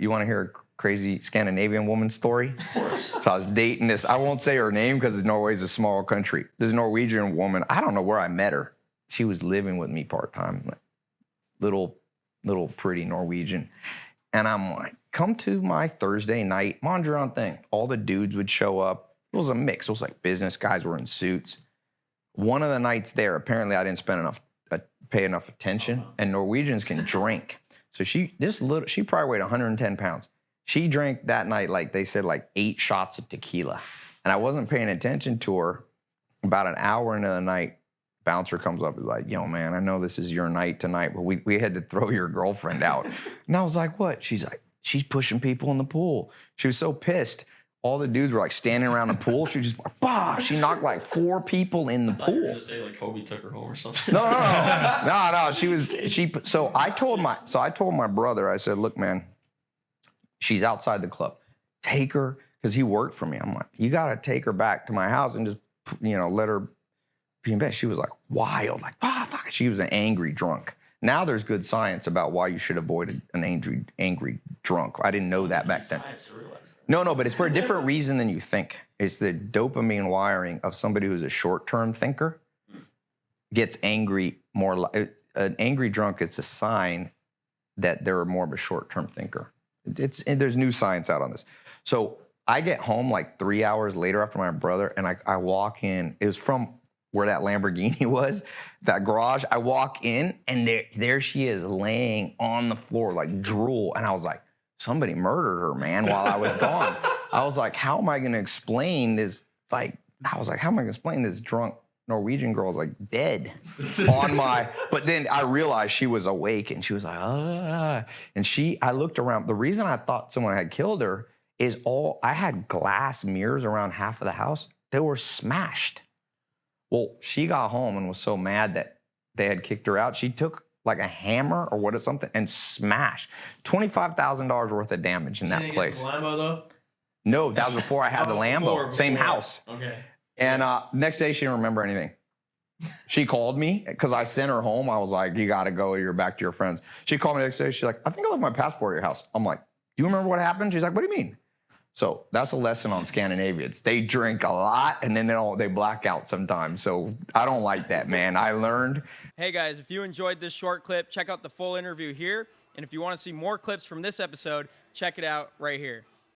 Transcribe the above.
You want to hear a crazy Scandinavian woman story? Of course. So I was dating this. I won't say her name because Norway's a small country. This Norwegian woman. I don't know where I met her. She was living with me part-time. Like, little pretty Norwegian. And I'm like, come to my Thursday night Mondrian thing. All the dudes would show up. It was a mix. It was like business guys were in suits. One of the nights there, apparently I didn't pay enough attention, and Norwegians can drink. So she probably weighed 110 pounds. She drank that night, like they said, like 8 shots of tequila. And I wasn't paying attention to her. About an hour into the night, bouncer comes up and is like, yo, man, I know this is your night tonight, but we had to throw your girlfriend out. And I was like, what? She's like, she's pushing people in the pool. She was so pissed. All the dudes were like standing around the pool. She just, bah! She knocked like 4 people in the pool. You were gonna say like Kobe took her home or something. No. So I told my brother, I said, look, man, she's outside the club. Take her, because he worked for me. I'm like, you got to take her back to my house and just, let her be in bed. She was like wild, like, fuck. She was an angry drunk. Now there's good science about why you should avoid an angry drunk. I didn't know that back then. No, but it's for a different reason than you think. It's the dopamine wiring of somebody who's a short-term thinker gets angry more. An angry drunk is a sign that they're more of a short-term thinker. There's new science out on this. So I get home like 3 hours later after my brother, and I walk in. It was from where that Lamborghini was, that garage. I walk in, and there she is laying on the floor like drool. And I was like, somebody murdered her, man, while I was gone. I was like, how am I going to explain this? How am I going to explain this drunk Norwegian girl's like dead on my, but then I realized she was awake and she was like, and I looked around. The reason I thought someone had killed her is I had glass mirrors around half of the house. They were smashed. Well, she got home and was so mad that they had kicked her out. She took like a hammer or something and smashed $25,000 worth of damage in that place. Get the Lambo, though? No, that was before I had the Lambo. Before. Same house. Okay. And next day, she didn't remember anything. She called me because I sent her home. I was like, you got to go. You're back to your friends. She called me the next day. She's like, I think I left my passport at your house. I'm like, do you remember what happened? She's like, what do you mean? So that's a lesson on Scandinavians. They drink a lot, and then they black out sometimes. So I don't like that, man. I learned. Hey, guys, if you enjoyed this short clip, check out the full interview here. And if you want to see more clips from this episode, check it out right here.